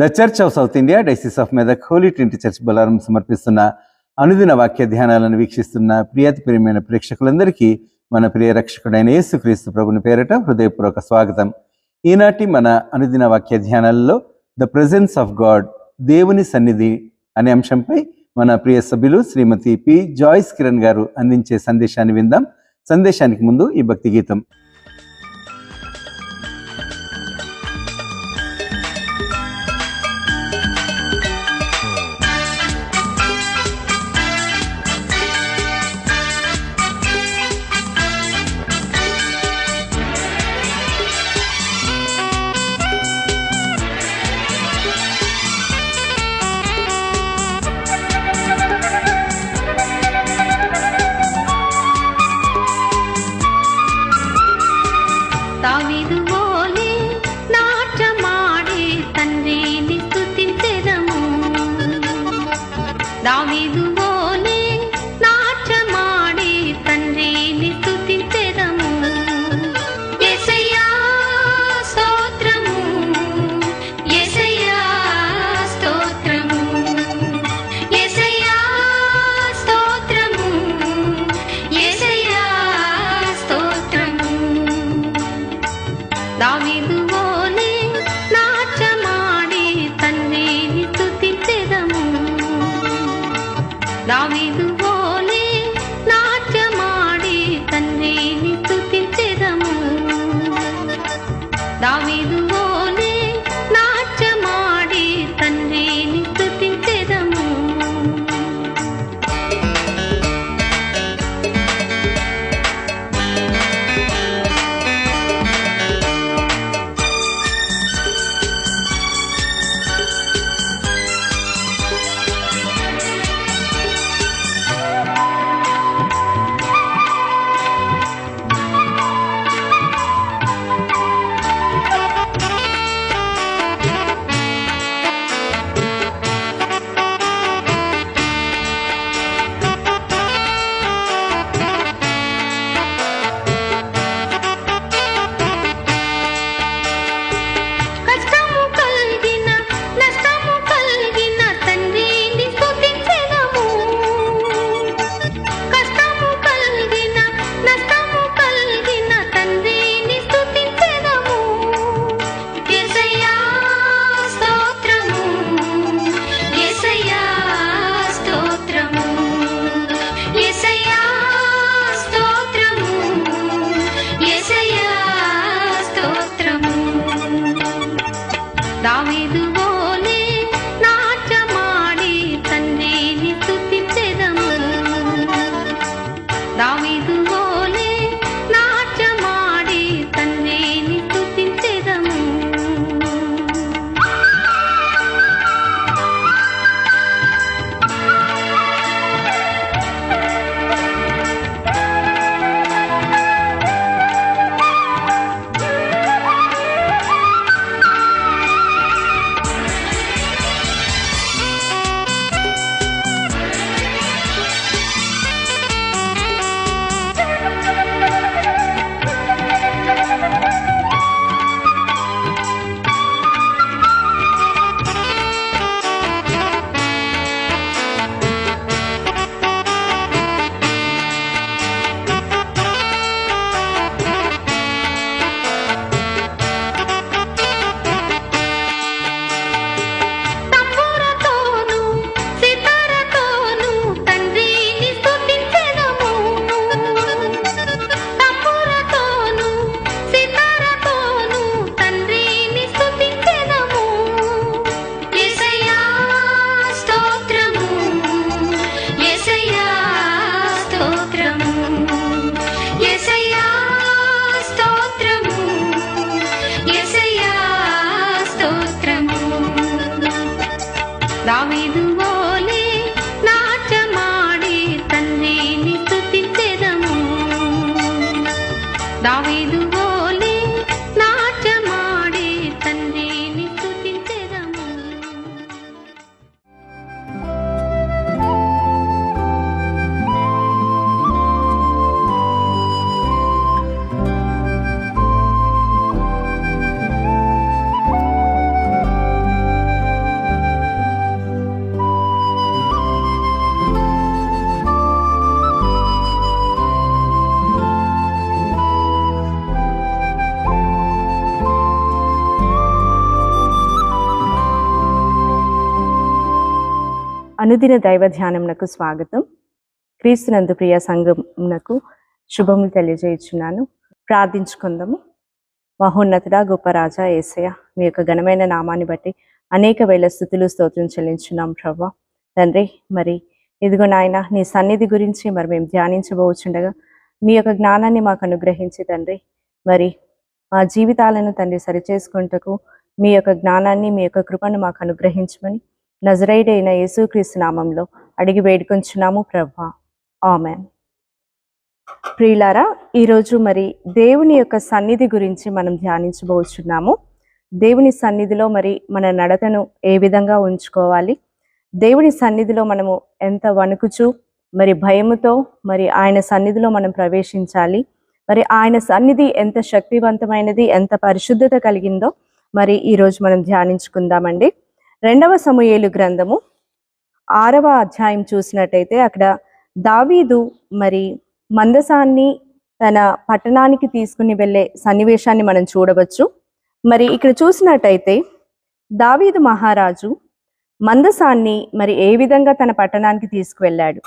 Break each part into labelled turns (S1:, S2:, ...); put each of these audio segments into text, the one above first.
S1: The church of South India diocese of Medak holy trinity church Bollaram సమర్పిస్తున్న అనుదిన వాక్య ధ్యానాలను వీక్షిస్తున్న ప్రియమైన ప్రేక్షకులందరికీ మన ప్రియ రక్షకుడైన యేసుక్రీస్తు ప్రభుని పేరట హృదయపూర్వక స్వాగతం. ఈనాటి మన అనుదిన వాక్య ధ్యానాలలో ద ప్రెజెన్స్ ఆఫ్ గాడ్, దేవుని సన్నిధి అనే అంశంపై మన ప్రియ సభ్యులు శ్రీమతి పి జాయిస్ కిరణ్ గారు అందించే సందేశాన్ని విందాం. సందేశానికి ముందు ఈ భక్తి గీతం.
S2: అనుదిన దైవ ధ్యానంనకు స్వాగతం. క్రీస్తునందు ప్రియ సంఘమునకు శుభములు తెలియజేయుచున్నాను. ప్రార్థించుకుందాము. మహోన్నతుడా, గొప్ప రాజా యేసయ్య, మీ యొక్క ఘనమైన నామాన్ని బట్టి అనేక వేల స్తుతులు స్తోత్రం చెల్లించున్నాం ప్రభా. తండ్రి, మరి ఇదిగో నాయన, నీ సన్నిధి గురించి మరి మేము ధ్యానించబోచుండగా మీ యొక్క జ్ఞానాన్ని మాకు అనుగ్రహించి తండ్రి, మరి మా జీవితాలను తండ్రి సరిచేసుకుంటకు మీ యొక్క జ్ఞానాన్ని, మీ యొక్క కృపను మాకు అనుగ్రహించమని నజరేయుడైన యేసుక్రీస్తు నామంలో అడిగి వేడుకొంచున్నాము ప్రభా. ఆమెన్. ప్రియులారా, ఈరోజు మరి దేవుని యొక్క సన్నిధి గురించి మనం ధ్యానించబోచున్నాము. దేవుని సన్నిధిలో మరి మన నడతను ఏ విధంగా ఉంచుకోవాలి, దేవుని సన్నిధిలో మనము ఎంత వణుకుచు మరి భయముతో మరి ఆయన సన్నిధిలో మనం ప్రవేశించాలి, మరి ఆయన సన్నిధి ఎంత శక్తివంతమైనది, ఎంత పరిశుద్ధత కలిగిందో మరి ఈరోజు మనం ధ్యానించుకుందామండి. 2వ సమూయేలు గ్రంథము 6వ అధ్యాయం చూసినట్టయితే అక్కడ దావీదు మరి మందసాన్ని తన పట్టణానికి తీసుకుని వెళ్ళే సన్నివేశాన్ని మనం చూడవచ్చు. మరి ఇక్కడ చూసినట్టయితే దావీదు మహారాజు మందసాన్ని మరి ఏ విధంగా తన పట్టణానికి తీసుకువెళ్ళాడు.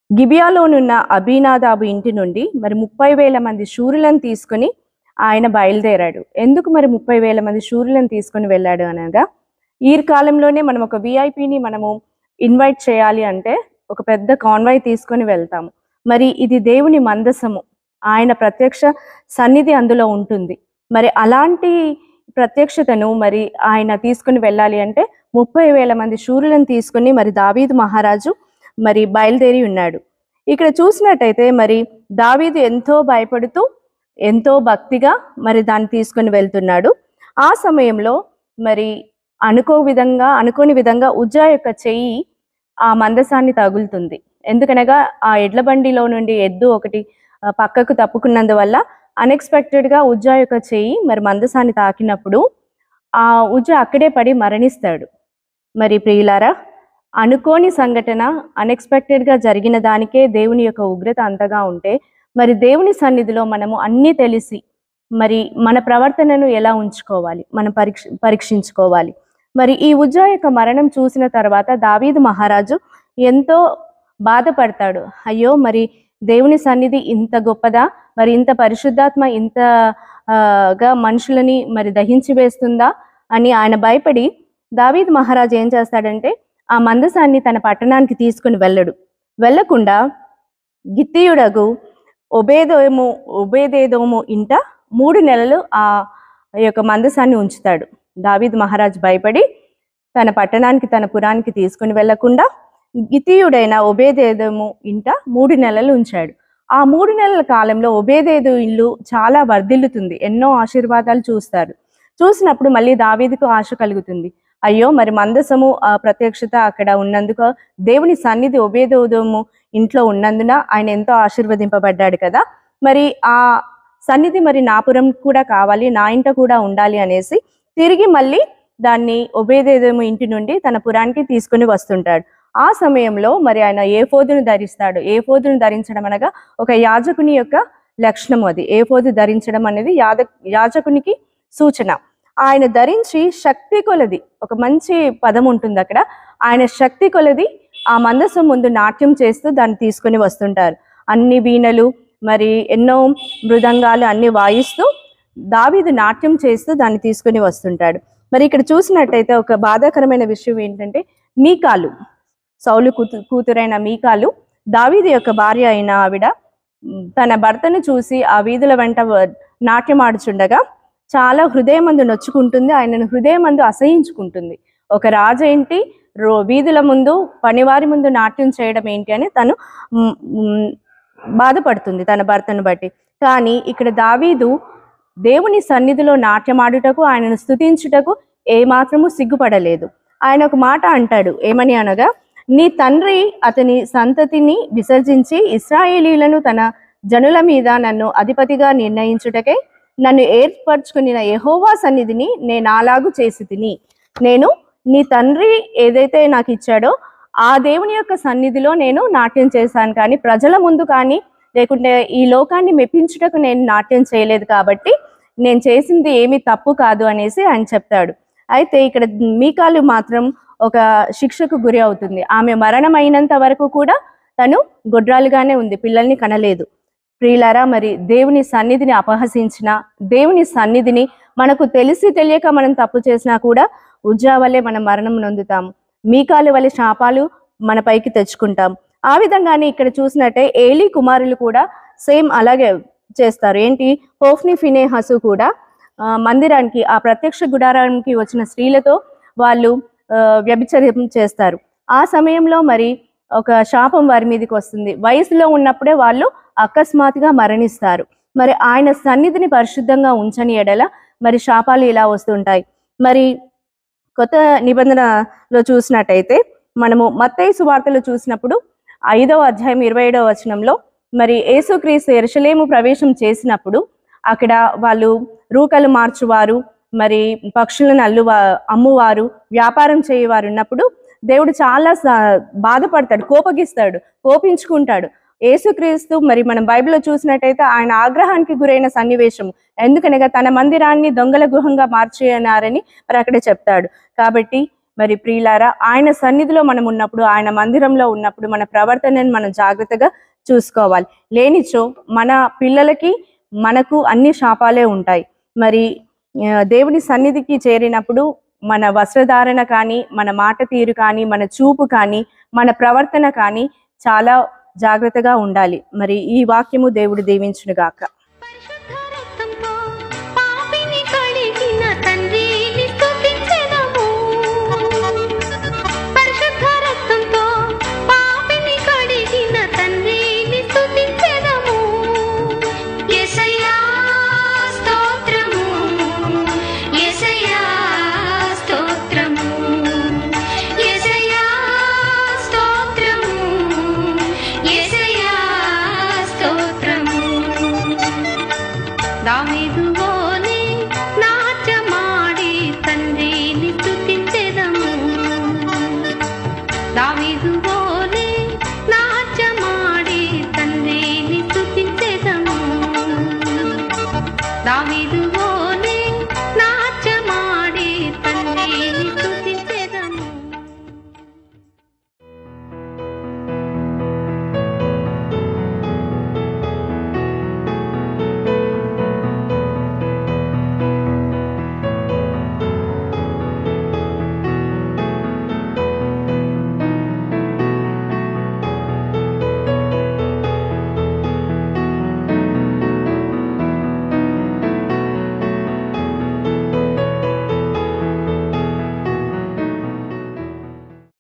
S2: గిబియాలోనున్న అబీనాదాబు ఇంటి నుండి మరి 30,000 మంది శూరులను తీసుకుని ఆయన బయలుదేరాడు. ఎందుకు మరి 30,000 మంది శూరులను తీసుకుని వెళ్ళాడు అనగా, ఈ కాలంలోనే మనం ఒక విఐపిని మనము ఇన్వైట్ చేయాలి అంటే ఒక పెద్ద కాన్వాయ్ తీసుకొని వెళ్తాము. మరి ఇది దేవుని మందసము, ఆయన ప్రత్యక్ష సన్నిధి అందులో ఉంటుంది. మరి అలాంటి ప్రత్యక్షతను మరి ఆయన తీసుకుని వెళ్ళాలి అంటే 30,000 మంది శూరులను తీసుకుని మరి దావీదు మహారాజు మరి బయలుదేరి ఉన్నాడు. ఇక్కడ చూసినట్టయితే మరి దావీదు ఎంతో భయపడుతూ ఎంతో భక్తిగా మరి దాన్ని తీసుకొని వెళ్తున్నాడు. ఆ సమయంలో మరి అనుకోని విధంగా ఉజ్జా యొక్క చెయ్యి ఆ మందసాన్ని తగులుతుంది. ఎందుకనగా ఆ ఎడ్ల బండిలో నుండి ఎద్దు ఒకటి పక్కకు తప్పుకున్నందువల్ల అన్ఎక్స్పెక్టెడ్గా ఉజ్జా యొక్క చెయ్యి మరి మందసాన్ని తాకినప్పుడు ఆ ఉజ్జా అక్కడే పడి మరణిస్తాడు. మరి ప్రియులారా, అనుకోని సంఘటన అన్ఎక్స్పెక్టెడ్గా జరిగిన దానికే దేవుని యొక్క ఉగ్రత అంతగా ఉంటే, మరి దేవుని సన్నిధిలో మనము అన్నీ తెలిసి మరి మన ప్రవర్తనను ఎలా ఉంచుకోవాలి, మనం పరీక్షించుకోవాలి. మరి ఈ ఉజ్జా యొక్క మరణం చూసిన తర్వాత దావీదు మహారాజు ఎంతో బాధపడతాడు. అయ్యో, మరి దేవుని సన్నిధి ఇంత గొప్పదా, మరి ఇంత పరిశుద్ధాత్మ ఇంతగా మనుషులని మరి దహించి వేస్తుందా అని ఆయన భయపడి దావీదు మహారాజు ఏం చేస్తాడంటే ఆ మందసాన్ని తన పట్టణానికి తీసుకుని వెళ్ళకుండా గిత్తీయుడగు ఒబేదేదోము ఇంట 3 నెలలు ఆ యొక్క మందసాన్ని ఉంచుతాడు. దావీదు మహారాజు భయపడి తన పట్టణానికి, తన పురానికి తీసుకుని వెళ్లకుండా గిత్తీయుడైన ఒబేదేదోము ఇంట 3 నెలలు ఉంచాడు. ఆ 3 నెలల కాలంలో ఒబేదేదు ఇల్లు చాలా వర్ధిల్లుతుంది, ఎన్నో ఆశీర్వాదాలు చూసినప్పుడు మళ్ళీ దావీదుకు ఆశ కలుగుతుంది. అయ్యో, మరి మందసము ఆ ప్రత్యక్షత అక్కడ ఉన్నందుకు, దేవుని సన్నిధి ఒబేదేదోము ఇంట్లో ఉన్నందున ఆయన ఎంతో ఆశీర్వదింపబడ్డాడు కదా, మరి ఆ సన్నిధి మరి నా పురం కూడా కావాలి, నా ఇంట కూడా ఉండాలి అనేసి తిరిగి మళ్ళీ దాన్ని ఒబేదేదోము ఇంటి నుండి తన పురానికి తీసుకుని వస్తుంటాడు. ఆ సమయంలో మరి ఆయన ఏఫోదును ధరిస్తాడు. ఏఫోదును ధరించడం అనగా ఒక యాజకుని యొక్క లక్షణము. అది ఏఫోదు ధరించడం అనేది యాజకునికి సూచన. ఆయన ధరించి శక్తి కొలది, ఒక మంచి పదం ఉంటుంది అక్కడ, ఆయన శక్తి కొలది ఆ మందసం ముందు నాట్యం చేస్తూ దాన్ని తీసుకుని వస్తుంటారు. అన్ని వీణలు మరి ఎన్నో మృదంగాలు అన్ని వాయిస్తూ దావీదు నాట్యం చేస్తూ దాన్ని తీసుకుని వస్తుంటాడు. మరి ఇక్కడ చూసినట్టయితే ఒక బాధాకరమైన విషయం ఏంటంటే, మీకాలు, సౌలు కూతురైన మీకాలు, దావీదు యొక్క భార్య అయిన ఆవిడ తన భర్తను చూసి ఆ వీధుల వెంట నాట్యం ఆడుచుండగా చాలా హృదయమందు నొచ్చుకుంటుంది, ఆయనను హృదయమందు అసహించుకుంటుంది. ఒక రాజు ఏంటి వీధుల ముందు పనివారి ముందు నాట్యం చేయడం ఏంటి అని తను బాధపడుతుంది తన భర్తను బట్టి. కానీ ఇక్కడ దావీదు దేవుని సన్నిధిలో నాట్యమాడుటకు, ఆయనను స్తుతించుటకు ఏమాత్రము సిగ్గుపడలేదు. ఆయన ఒక మాట అంటాడు, ఏమని అనగా, నీ తండ్రి అతని సంతతిని విసర్జించి ఇశ్రాయేలీయులను తన జనుల మీద నన్ను అధిపతిగా నిర్ణయించుటకై నన్ను ఏర్పరచుకుని యెహోవా సన్నిధిని నేను అలాగు చేసి తిని, నేను నీ తండ్రి ఏదైతే నాకు ఇచ్చాడో ఆ దేవుని యొక్క సన్నిధిలో నేను నాట్యం చేశాను, కానీ ప్రజల ముందు కానీ లేకుంటే ఈ లోకాన్ని మెప్పించుటకు నేను నాట్యం చేయలేదు, కాబట్టి నేను చేసింది ఏమీ తప్పు కాదు అనేసి ఆయన చెప్తాడు. అయితే ఇక్కడ మీకాలు మాత్రం ఒక శిక్షకు గురి అవుతుంది. ఆమె మరణం అయినంత వరకు కూడా తను గొడ్రాలుగానే ఉంది, పిల్లల్ని కనలేదు. ప్రియులారా, మరి దేవుని సన్నిధిని అపహసించిన, దేవుని సన్నిధిని మనకు తెలిసి తెలియక మనం తప్పు చేసినా కూడా ఉజ్జా వలె మనం మరణం నొందుతాము, మీకాలు వలె శాపాలు మన పైకి తెచ్చుకుంటాం. ఆ విధంగానే ఇక్కడ చూసినట్టే ఏలీ కుమారులు కూడా సేమ్ అలాగే చేస్తారు. ఏంటి, హోఫ్ని ఫినేహసు కూడా మందిరానికి, ఆ ప్రత్యక్ష గుడారానికి వచ్చిన స్త్రీలతో వాళ్ళు వ్యభిచారం చేస్తారు. ఆ సమయంలో మరి ఒక శాపం వారి మీదకి వస్తుంది. వయసులో ఉన్నప్పుడే వాళ్ళు అకస్మాత్తుగా మరణిస్తారు. మరి ఆయన సన్నిధిని పరిశుద్ధంగా ఉంచని ఎడల మరి శాపాలు ఇలా వస్తుంటాయి. మరి కొత్త నిబంధనలో చూసినట్టయితే మనము మత్తయి సువార్తలో చూసినప్పుడు 5వ అధ్యాయం 27వ వచనంలో మరి యేసుక్రీస్తు యెరూషలేము ప్రవేశం చేసినప్పుడు అక్కడ వాళ్ళు రూకలు మార్చువారు, మరి పక్షులను అమ్మువారు, వ్యాపారం చేయవారు ఉన్నప్పుడు దేవుడు చాలా బాధపడతాడు, కోపించుకుంటాడు. యేసుక్రీస్తు మరి మనం బైబిల్లో చూసినట్టయితే ఆయన ఆగ్రహానికి గురైన సన్నివేశం, ఎందుకనగా తన మందిరాన్ని దొంగల గృహంగా మార్చేయనారని మరి అక్కడే చెప్తాడు. కాబట్టి మరి ప్రియులారా, ఆయన సన్నిధిలో మనం ఉన్నప్పుడు, ఆయన మందిరంలో ఉన్నప్పుడు మన ప్రవర్తనని మనం జాగ్రత్తగా చూసుకోవాలి. లేనిచో మన పిల్లలకి మనకు అన్ని శాపాలే ఉంటాయి. మరి దేవుని సన్నిధికి చేరినప్పుడు మన వస్త్రధారణ కానీ, మన మాట తీరు కానీ, మన చూపు కానీ, మన ప్రవర్తన కానీ చాలా జాగ్రత్తగా ఉండాలి. మరి ఈ వాక్యము దేవుడు దీవించును గాక.
S3: దావీదు